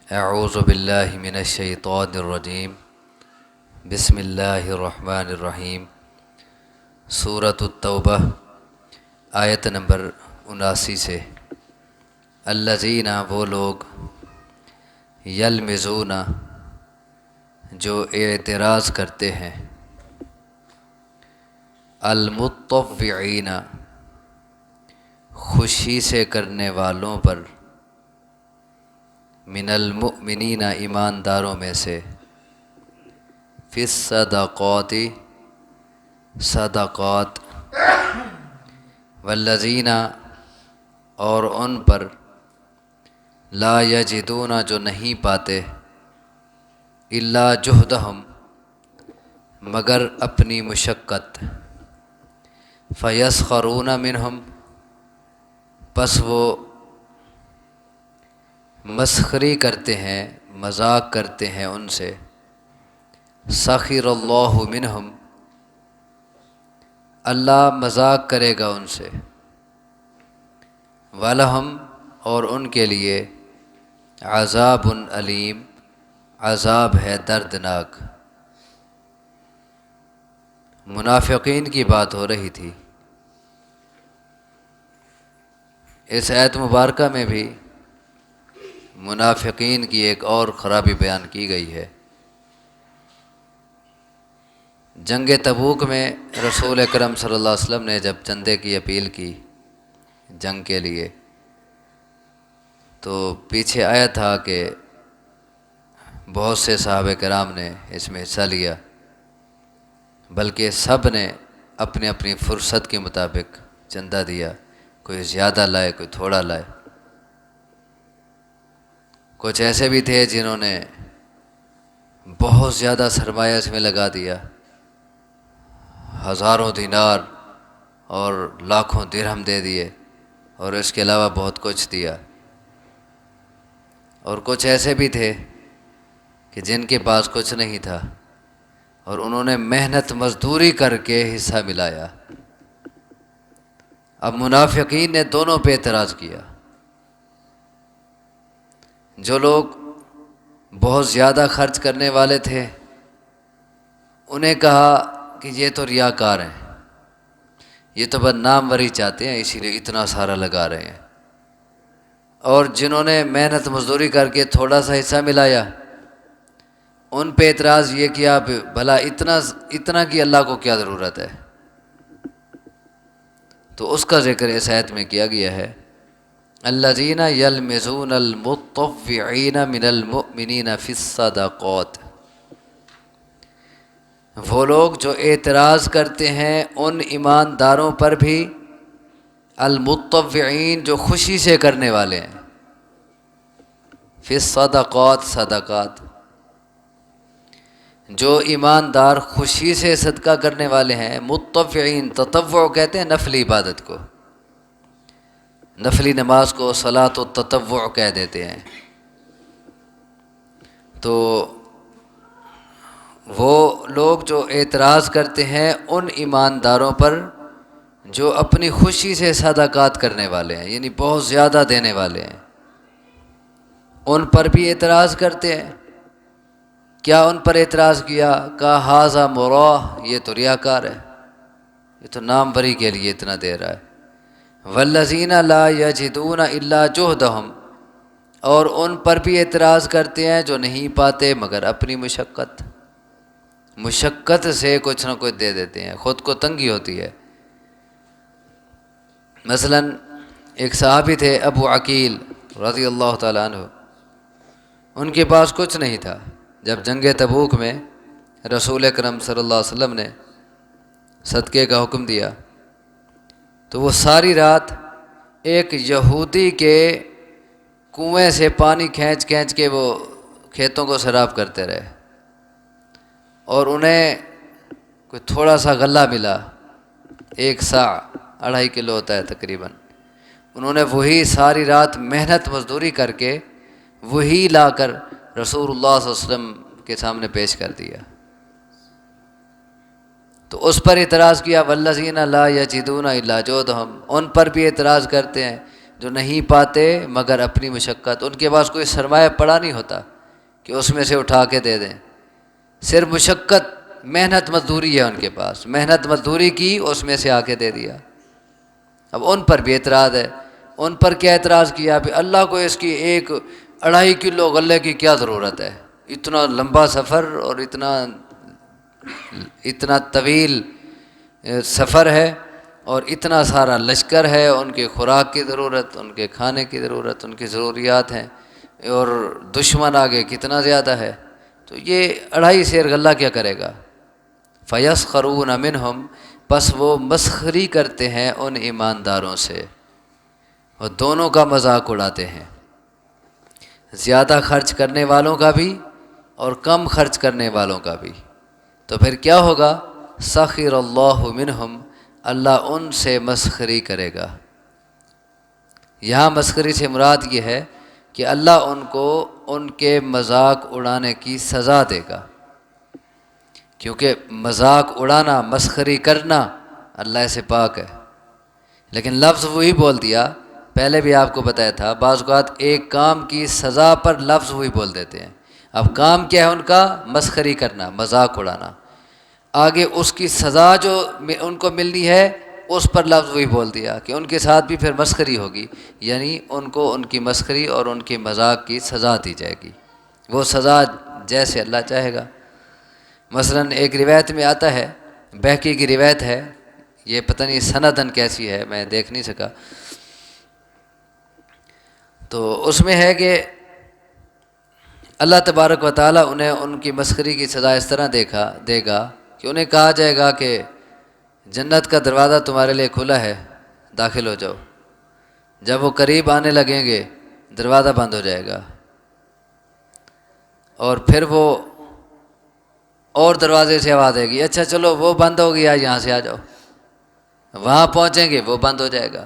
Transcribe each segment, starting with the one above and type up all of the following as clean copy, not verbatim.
اعوذ باللہ من الشیطان الرجیم بسم اللہ الرحمن الرحیم۔ سورۃ التوبہ آیت نمبر 79 سے۔ الذین وہ لوگ یلمزون جو اعتراض کرتے ہیں، المطوعین خوشی سے کرنے والوں پر، من المؤمنین ایمانداروں میں سے، فی الصدقات صدقات، والذین اور ان پر، لا یجدون جو نہیں پاتے، الا جہدہم مگر اپنی مشقت، فیسخرون منہم پس وہ مسخری کرتے ہیں، مذاق کرتے ہیں ان سے، سخر اللہ منہم اللہ مذاق کرے گا ان سے، وَلَهُمْ اور ان کے لیے، عذاب علیم عذاب ہے دردناک۔ منافقین کی بات ہو رہی تھی۔ اس آیت مبارکہ میں بھی منافقین کی ایک اور خرابی بیان کی گئی ہے۔ جنگ تبوک میں رسول اکرم صلی اللہ علیہ وسلم نے جب چندے کی اپیل کی جنگ کے لیے، تو پیچھے آیا تھا کہ بہت سے صحابہ کرام نے اس میں حصہ لیا، بلکہ سب نے اپنی اپنی فرصت کے مطابق چندہ دیا، کوئی زیادہ لائے کوئی تھوڑا لائے۔ کچھ ایسے بھی تھے جنہوں نے بہت زیادہ سرمایہ اس میں لگا دیا، ہزاروں دینار اور لاکھوں درہم دے دیے، اور اس کے علاوہ بہت کچھ دیا۔ اور کچھ ایسے بھی تھے کہ جن کے پاس کچھ نہیں تھا، اور انہوں نے محنت مزدوری کر کے حصہ ملایا۔ اب منافقین نے دونوں پہ اعتراض کیا۔ جو لوگ بہت زیادہ خرچ کرنے والے تھے، انہیں کہا کہ یہ تو ریاکار ہیں، یہ تو بس ناموری چاہتے ہیں، اسی لیے اتنا سارا لگا رہے ہیں۔ اور جنہوں نے محنت مزدوری کر کے تھوڑا سا حصہ ملایا، ان پہ اعتراض یہ کیا بھلا اتنا کی اللہ کو کیا ضرورت ہے؟ تو اس کا ذکر اس آیت میں کیا گیا ہے۔ الذین یلمزون المطوعین من المؤمنین فی الصدقات، وہ لوگ جو اعتراض کرتے ہیں ان ایمانداروں پر بھی، المطوعین جو خوشی سے کرنے والے ہیں، فی الصدقات صدقات، جو ایماندار خوشی سے صدقہ کرنے والے ہیں۔ مطوعین تطوع کہتے ہیں نفلی عبادت کو، نفلی نماز کو صلاۃ التطوع کہہ دیتے ہیں۔ تو وہ لوگ جو اعتراض کرتے ہیں ان ایمانداروں پر جو اپنی خوشی سے صدقات کرنے والے ہیں، یعنی بہت زیادہ دینے والے ہیں، ان پر بھی اعتراض کرتے ہیں۔ کیا ان پر اعتراض کیا؟ کہا ھذا مراہ، یہ تو ریاکار ہے، یہ تو نام بری کے لیے اتنا دے رہا ہے۔ والذین لا یجدون الا جہدہم، اور ان پر بھی اعتراض کرتے ہیں جو نہیں پاتے مگر اپنی مشقت سے کچھ نہ کچھ دے دیتے ہیں، خود کو تنگی ہوتی ہے۔ مثلا ایک صحابی تھے ابو عقیل رضی اللہ تعالیٰ عنہ، ان کے پاس کچھ نہیں تھا۔ جب جنگ تبوک میں رسول اکرم صلی اللہ علیہ وسلم نے صدقے کا حکم دیا، تو وہ ساری رات ایک یہودی کے کنویں سے پانی کھینچ کے وہ کھیتوں کو سیراب کرتے رہے، اور انہیں کوئی تھوڑا سا غلہ ملا، 1 سا 2.5 کلو ہوتا ہے تقریباً۔ انہوں نے وہی ساری رات محنت مزدوری کر کے وہی لا کر رسول اللہ صلی اللہ علیہ وسلم کے سامنے پیش کر دیا۔ تو اس پر اعتراض کیا، والذین لا یجدون الا جہدہم، ان پر بھی اعتراض کرتے ہیں جو نہیں پاتے مگر اپنی مشقت، ان کے پاس کوئی سرمایہ پڑا نہیں ہوتا کہ اس میں سے اٹھا کے دے دیں، صرف مشقت محنت مزدوری ہے ان کے پاس، محنت مزدوری کی اس میں سے آ کے دے دیا۔ اب ان پر بھی اعتراض ہے، ان پر کیا اعتراض کیا کہ اللہ کو اس کی 1.5 کلو غلے کی کیا ضرورت ہے، اتنا لمبا سفر اور اتنا طویل سفر ہے اور اتنا سارا لشکر ہے، ان کے خوراک کی ضرورت، ان کے کھانے کی ضرورت، ان کی ضروریات ہیں، اور دشمن آگے کتنا زیادہ ہے، تو یہ 2.5 سیر غلہ کیا کرے گا؟ فَيَسْخَرُونَ مِنْهُمْ، پس وہ مسخری کرتے ہیں ان ایمانداروں سے، اور دونوں کا مذاق اڑاتے ہیں، زیادہ خرچ کرنے والوں کا بھی اور کم خرچ کرنے والوں کا بھی۔ تو پھر کیا ہوگا؟ سخر اللہ منہم، اللہ ان سے مسخری کرے گا۔ یہاں مسخری سے مراد یہ ہے کہ اللہ ان کو ان کے مذاق اڑانے کی سزا دے گا، کیونکہ مذاق اڑانا، مسخری کرنا اللہ سے پاک ہے، لیکن لفظ وہی بول دیا۔ پہلے بھی آپ کو بتایا تھا، بعض اوقات ایک کام کی سزا پر لفظ وہی بول دیتے ہیں۔ اب کام کیا ہے ان کا؟ مسخری کرنا، مذاق اڑانا، آگے اس کی سزا جو ان کو ملنی ہے اس پر لفظ وہی بول دیا کہ ان کے ساتھ بھی پھر مسخری ہوگی، یعنی ان کو ان کی مسخری اور ان کی مذاق کی سزا دی جائے گی، وہ سزا جیسے اللہ چاہے گا۔ مثلا ایک روایت میں آتا ہے، بہقی کی روایت ہے، یہ پتہ نہیں سندن کیسی ہے، میں دیکھ نہیں سکا، تو اس میں ہے کہ اللہ تبارک و تعالیٰ انہیں ان کی مسخری کی سزا اس طرح دے گا کہ انہیں کہا جائے گا کہ جنت کا دروازہ تمہارے لیے کھلا ہے، داخل ہو جاؤ۔ جب وہ قریب آنے لگیں گے دروازہ بند ہو جائے گا، اور پھر وہ اور دروازے سے آواز آئے گی، اچھا چلو وہ بند ہو گیا، یہاں سے آ جاؤ۔ وہاں پہنچیں گے وہ بند ہو جائے گا۔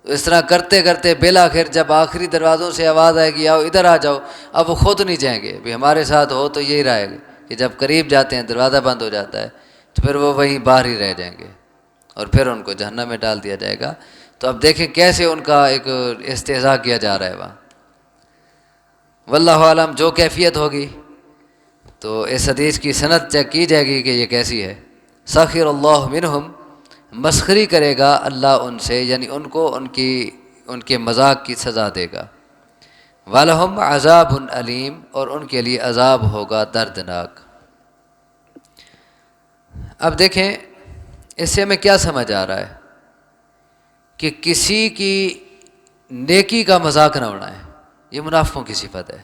تو اس طرح کرتے کرتے بالآخر جب آخری دروازوں سے آواز آئے گی آؤ ادھر آ جاؤ، اب وہ خود نہیں جائیں گے، بھی ہمارے ساتھ ہو تو یہی رہے گا کہ جب قریب جاتے ہیں دروازہ بند ہو جاتا ہے تو پھر وہ وہیں باہر ہی رہ جائیں گے، اور پھر ان کو جہنم میں ڈال دیا جائے گا۔ تو اب دیکھیں کیسے ان کا ایک استہزاء کیا جا رہا ہے وہاں۔ واللہ عالم جو کیفیت ہوگی تو اس حدیث کی سند چیک کی جائے گی کہ یہ کیسی ہے۔ سخر اللہ منہم، مسخری کرے گا اللہ ان سے، یعنی ان کو ان کے مذاق کی سزا دے گا۔ وَلَهُمْ عَذَابٌ علیم، اور ان کے لیے عذاب ہوگا دردناک۔ اب دیکھیں اس سے ہمیں کیا سمجھ آ رہا ہے کہ کسی کی نیکی کا مذاق نہ اڑائیں، یہ منافقوں کی صفت ہے۔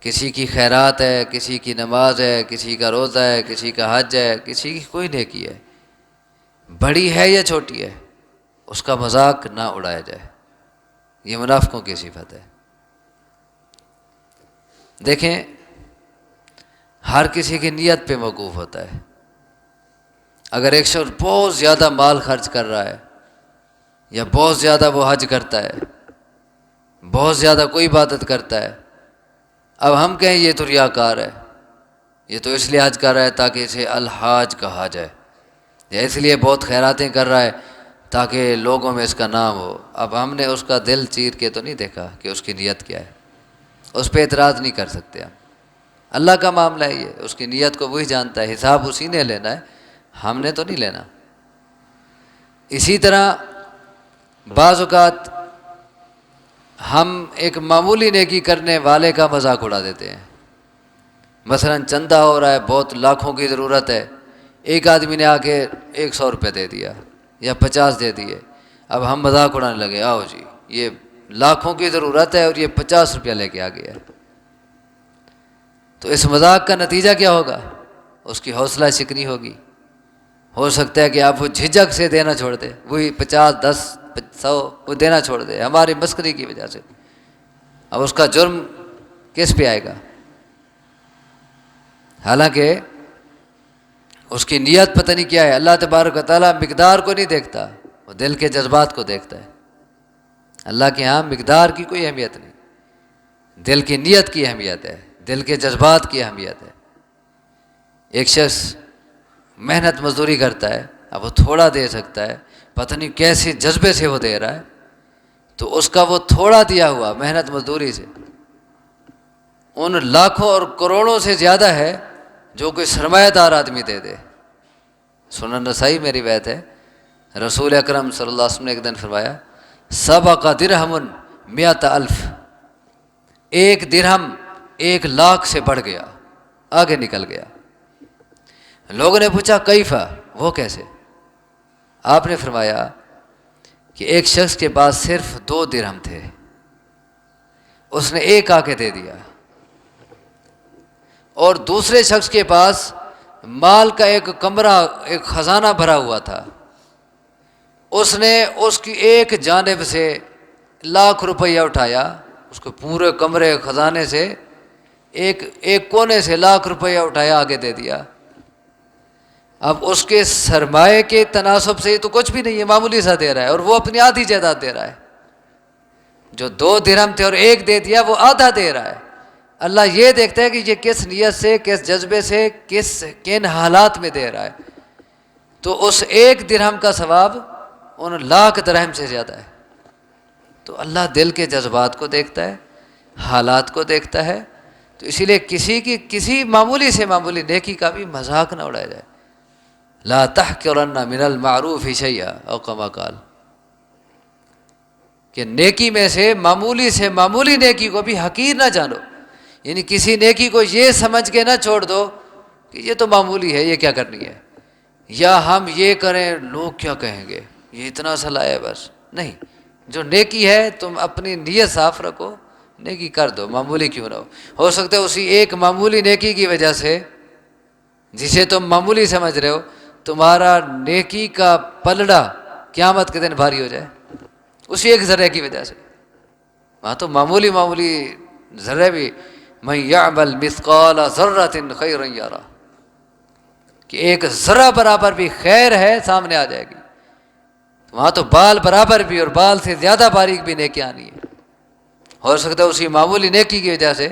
کسی کی خیرات ہے، کسی کی نماز ہے، کسی کا روزہ ہے، کسی کا حج ہے، کسی کی کوئی نیکی ہے، بڑی ہے یا چھوٹی ہے، اس کا مذاق نہ اڑایا جائے، یہ منافقوں کی صفت ہے۔ دیکھیں ہر کسی کی نیت پہ موقوف ہوتا ہے۔ اگر ایک شخص بہت زیادہ مال خرچ کر رہا ہے، یا بہت زیادہ وہ حج کرتا ہے، بہت زیادہ کوئی عبادت کرتا ہے، اب ہم کہیں یہ تو ریاکار ہے، یہ تو اس لیے حج کر رہا ہے تاکہ اسے الحاج کہا جائے، یا اس لیے بہت خیراتیں کر رہا ہے تاکہ لوگوں میں اس کا نام ہو۔ اب ہم نے اس کا دل چیر کے تو نہیں دیکھا کہ اس کی نیت کیا ہے، اس پہ اعتراض نہیں کر سکتے ہم۔ اللہ کا معاملہ ہے یہ، اس کی نیت کو وہی جانتا ہے، حساب اسی نے لینا ہے، ہم نے تو نہیں لینا۔ اسی طرح بعض اوقات ہم ایک معمولی نیکی کرنے والے کا مذاق اڑا دیتے ہیں۔ مثلا چندہ ہو رہا ہے، بہت لاکھوں کی ضرورت ہے، ایک آدمی نے آ کے 100 روپے دے دیا یا 50 دے دیے، اب ہم مذاق اڑانے لگے، آؤ جی یہ لاکھوں کی ضرورت ہے اور یہ 50 روپیہ لے کے آ گیا ہے۔ تو اس مذاق کا نتیجہ کیا ہوگا؟ اس کی حوصلہ شکنی ہوگی، ہو سکتا ہے کہ آپ وہ جھجک سے دینا چھوڑ دے، وہی 50 10 100 وہ دینا چھوڑ دے ہماری مسخری کی وجہ سے۔ اب اس کا جرم کس پہ آئے گا؟ حالانکہ اس کی نیت پتہ نہیں کیا ہے۔ اللہ تبارک و تعالیٰ مقدار کو نہیں دیکھتا، وہ دل کے جذبات کو دیکھتا ہے۔ اللہ کے ہاں مقدار کی کوئی اہمیت نہیں، دل کی نیت کی اہمیت ہے، دل کے جذبات کی اہمیت ہے۔ ایک شخص محنت مزدوری کرتا ہے، اب وہ تھوڑا دے سکتا ہے، پتہ نہیں کیسے جذبے سے وہ دے رہا ہے، تو اس کا وہ تھوڑا دیا ہوا محنت مزدوری سے ان لاکھوں اور کروڑوں سے زیادہ ہے جو کوئی سرمایہ دار آدمی دے دے۔ سنن نسائی میں روایت ہے، رسول اکرم صلی اللہ علیہ وسلم نے ایک دن فرمایا سبق درہم مئۃ الف، ایک درہم 1,00,000 سے بڑھ گیا، آگے نکل گیا۔ لوگوں نے پوچھا کیفا، وہ کیسے؟ آپ نے فرمایا کہ ایک شخص کے پاس صرف 2 درہم تھے، اس نے ایک آ کے دے دیا، اور دوسرے شخص کے پاس مال کا ایک کمرہ، ایک خزانہ بھرا ہوا تھا، اس نے اس کی ایک جانب سے 1,00,000 روپیہ اٹھایا، اس کو پورے کمرے خزانے سے ایک کونے سے 1,00,000 روپیہ اٹھایا آگے دے دیا۔ اب اس کے سرمایے کے تناسب سے تو کچھ بھی نہیں ہے، معمولی سا دے رہا ہے، اور وہ اپنی آدھی جائیداد دے رہا ہے۔ جو 2 درہم تھے اور ایک دے دیا، وہ آدھا دے رہا ہے۔ اللہ یہ دیکھتا ہے کہ یہ کس نیت سے، کس جذبے سے، کن حالات میں دے رہا ہے، تو اس 1 درہم کا ثواب ان 1,00,000 درہم سے زیادہ ہے۔ تو اللہ دل کے جذبات کو دیکھتا ہے، حالات کو دیکھتا ہے، تو اسی لیے کسی معمولی سے معمولی نیکی کا بھی مذاق نہ اڑایا جائے۔ لا تحقرن من المعروف شیئا او کما قال، کہ نیکی میں سے معمولی نیکی کو بھی حقیر نہ جانو، یعنی کسی نیکی کو یہ سمجھ کے نہ چھوڑ دو کہ یہ تو معمولی ہے، یہ کیا کرنی ہے، یا ہم یہ کریں لوگ کیا کہیں گے، یہ اتنا سا لایا بس نہیں۔ جو نیکی ہے تم اپنی نیت صاف رکھو، نیکی کر دو، معمولی کیوں نہ ہو سکتا ہے اسی ایک معمولی نیکی کی وجہ سے، جسے تم معمولی سمجھ رہے ہو، تمہارا نیکی کا پلڑا قیامت کے دن بھاری ہو جائے، اسی ایک ذرے کی وجہ سے۔ وہاں تو معمولی ذرے بھی، من یعمل مثقال ذرۃ خیرا یرہ، کہ ایک ذرہ برابر بھی خیر ہے سامنے آ جائے گی۔ وہاں تو بال برابر بھی اور بال سے زیادہ باریک بھی نیکی آنی ہے، ہو سکتا ہے اسی معمولی نیکی کی وجہ سے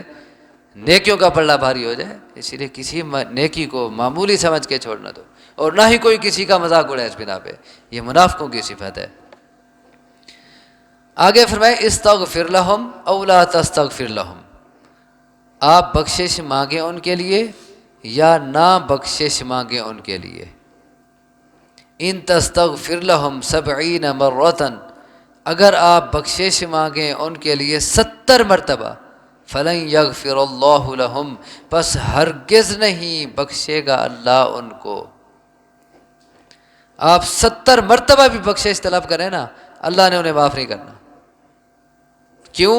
نیکیوں کا پلڑا بھاری ہو جائے۔ اسی لیے کسی نیکی کو معمولی سمجھ کے چھوڑنا دو، اور نہ ہی کوئی کسی کا مذاق اڑائے اس بنا پہ، یہ منافقوں کی صفت ہے۔ آگے فرمائے استغفر لہم او لا تستغفر لہم، آپ بخشش مانگیں ان کے لیے یا نہ بخشش مانگیں ان کے لیے۔ ان تستغفر لہم 70 مرۃ، اگر آپ بخشش مانگیں ان کے لیے 70 مرتبہ، فلن یغفر اللہ لہم، پس ہرگز نہیں بخشے گا اللہ ان کو۔ آپ 70 مرتبہ بھی بخشش طلب کریں نا، اللہ نے انہیں معاف نہیں کرنا۔ کیوں؟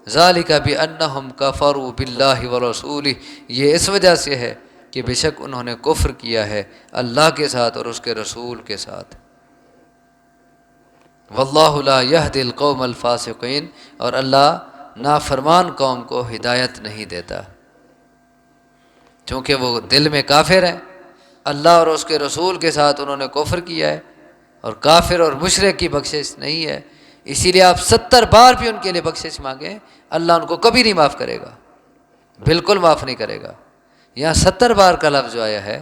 ذالک بانہم کفروا باللہ ورسولہ، یہ اس وجہ سے ہے کہ بے شک انہوں نے کفر کیا ہے اللہ کے ساتھ اور اس کے رسول کے ساتھ۔ واللہ لا یہدی القوم الفاسقین، اور اللہ نافرمان قوم کو ہدایت نہیں دیتا، چونکہ وہ دل میں کافر ہیں، اللہ اور اس کے رسول کے ساتھ انہوں نے کفر کیا ہے، اور کافر اور مشرک کی بخشش نہیں ہے۔ اسی لیے آپ 70 بار بھی ان کے لیے بخشش مانگیں، اللہ ان کو کبھی نہیں معاف کرے گا، بالکل معاف نہیں کرے گا۔ یہاں 70 بار کا لفظ جو آیا ہے،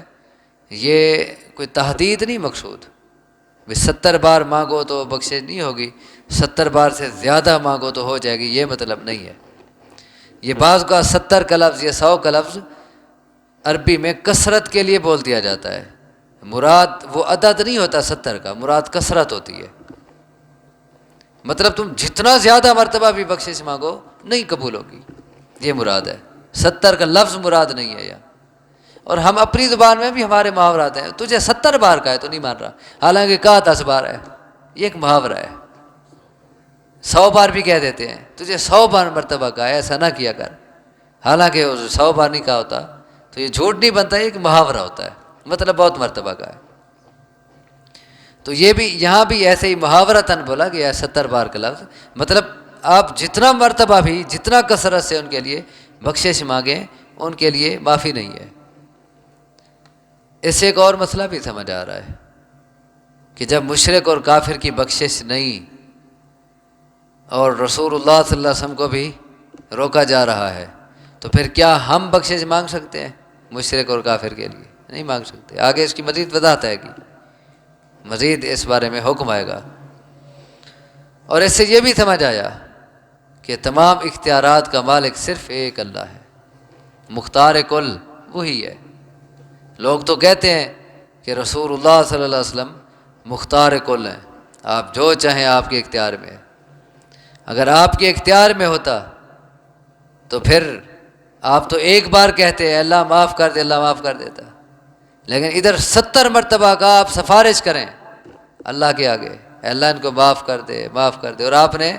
یہ کوئی تحدید نہیں مقصود، 70 بار مانگو تو بخشش نہیں ہوگی، 70 بار سے زیادہ مانگو تو ہو جائے گی، یہ مطلب نہیں ہے۔ یہ بعض کا 70 کا لفظ یا 100 کا لفظ عربی میں کثرت کے لیے بول دیا جاتا ہے، مراد وہ عدد نہیں ہوتا 70 کا، مراد کثرت ہوتی ہے، مطلب تم جتنا زیادہ مرتبہ بھی بخشش مانگو نہیں قبول ہوگی، یہ مراد ہے، 70 کا لفظ مراد نہیں ہے یہاں۔ اور ہم اپنی زبان میں بھی ہمارے محاورات ہیں، تجھے 70 بار کا ہے تو نہیں مان رہا، حالانکہ کہا 10 بار ہے، یہ ایک محاورہ ہے۔ 100 بار بھی کہہ دیتے ہیں، تجھے 100 بار مرتبہ کا ہے، ایسا نہ کیا کر، حالانکہ 100 بار نہیں کہا ہوتا، تو یہ جھوٹ نہیں بنتا، یہ ایک محاورہ ہوتا ہے، مطلب بہت مرتبہ کا ہے۔ تو یہ بھی یہاں بھی ایسے ہی محاورتاً بولا گیا ہے 70 بار کا لفظ، مطلب آپ جتنا مرتبہ بھی، جتنا کثرت سے ان کے لیے بخشش مانگیں، ان کے لیے معافی نہیں ہے۔ اس سے ایک اور مسئلہ بھی سمجھ آ رہا ہے کہ جب مشرک اور کافر کی بخشش نہیں، اور رسول اللہ صلی اللہ علیہ وسلم کو بھی روکا جا رہا ہے، تو پھر کیا ہم بخشش مانگ سکتے ہیں مشرک اور کافر کے لیے؟ نہیں مانگ سکتے۔ آگے اس کی مزید وضاحت آئے گی، مزید اس بارے میں حکم آئے گا۔ اور اس سے یہ بھی سمجھ آیا کہ تمام اختیارات کا مالک صرف ایک اللہ ہے، مختار کل وہی ہے۔ لوگ تو کہتے ہیں کہ رسول اللہ صلی اللہ علیہ وسلم مختار کل ہیں، آپ جو چاہیں آپ کے اختیار میں ہے۔ اگر آپ کے اختیار میں ہوتا تو پھر آپ تو ایک بار کہتے ہیں اللہ معاف کر دے، اللہ معاف کر دیتا، لیکن ادھر 70 مرتبہ کا آپ سفارش کریں اللہ کے آگے، اے اللہ ان کو معاف کر دے، معاف کر دے۔ اور آپ نے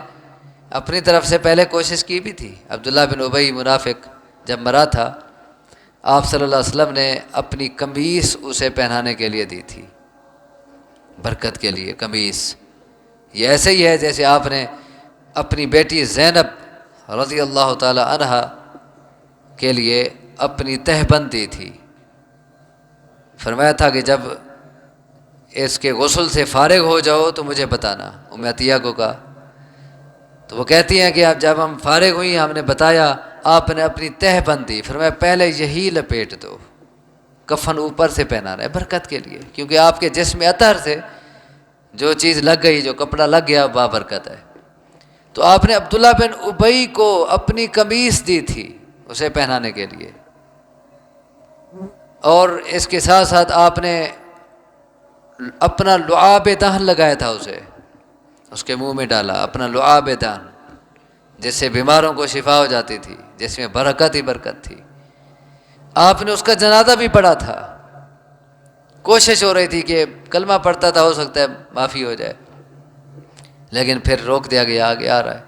اپنی طرف سے پہلے کوشش کی بھی تھی۔ عبداللہ بن ابی منافق جب مرا تھا، آپ صلی اللہ علیہ وسلم نے اپنی قمیص اسے پہنانے کے لیے دی تھی، برکت کے لیے قمیص۔ یہ ایسے ہی ہے جیسے آپ نے اپنی بیٹی زینب رضی اللہ تعالی عنہا کے لیے اپنی تہبند دی تھی۔ فرمایا تھا کہ جب اس کے غسل سے فارغ ہو جاؤ تو مجھے بتانا، ام عطیہ کو کہا۔ تو وہ کہتی ہیں کہ اب جب ہم فارغ ہوئی ہم نے بتایا، آپ نے اپنی تہبند دی، فرمایا پہلے یہی لپیٹ دو، کفن اوپر سے پہنانا ہے برکت کے لیے، کیونکہ آپ کے جسم اطہر سے جو چیز لگ گئی، جو کپڑا لگ گیا، با برکت ہے۔ تو آپ نے عبداللہ بن ابی کو اپنی قمیص دی تھی اسے پہنانے کے لیے، اور اس کے ساتھ ساتھ آپ نے اپنا لعاب دہن لگایا تھا، اسے اس کے منہ میں ڈالا اپنا لعاب دہن، جس سے بیماروں کو شفا ہو جاتی تھی، جس میں برکت ہی برکت تھی۔ آپ نے اس کا جنازہ بھی پڑھا تھا، کوشش ہو رہی تھی کہ کلمہ پڑھتا تھا، ہو سکتا ہے معافی ہو جائے، لیکن پھر روک دیا گیا، آگے آ رہا ہے۔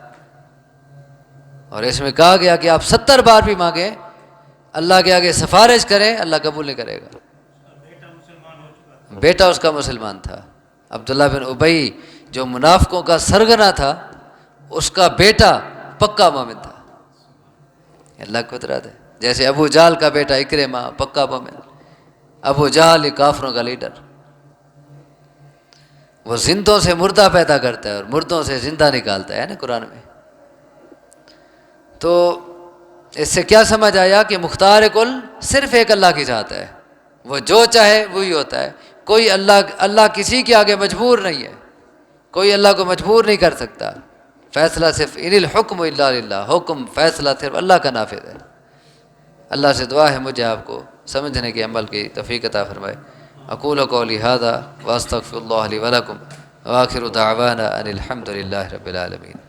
اور اس میں کہا گیا کہ آپ 70 بار بھی مانگیں، اللہ کے آگے سفارش کریں، اللہ قبول نہیں کرے گا۔ بیٹا اس کا مسلمان تھا، عبداللہ بن ابی جو منافقوں کا سرغنہ تھا، اس کا بیٹا پکا مومن تھا۔ اللہ کی قدرت ہے، جیسے ابو جہل کا بیٹا اکرمہ پکا مومن، ابو جہل کافروں کا لیڈر، وہ زندوں سے مردہ پیدا کرتا ہے اور مردوں سے زندہ نکالتا ہے نا قرآن میں۔ تو اس سے کیا سمجھ آیا کہ مختار کل صرف ایک اللہ کی ذات ہے، وہ جو چاہے وہی ہوتا ہے۔ کوئی اللہ کسی کے آگے مجبور نہیں ہے، کوئی اللہ کو مجبور نہیں کر سکتا۔ فیصلہ صرف ان الحکم الا للہ، حکم فیصلہ صرف اللہ کا نافذ ہے۔ اللہ سے دعا ہے مجھے آپ کو سمجھنے کے عمل کی توفیق عطا فرمائے۔ اقول قولی ھذا واستغفر اللہ لی ولکم وآخر دعوانا ان الحمد للہ رب العالمین۔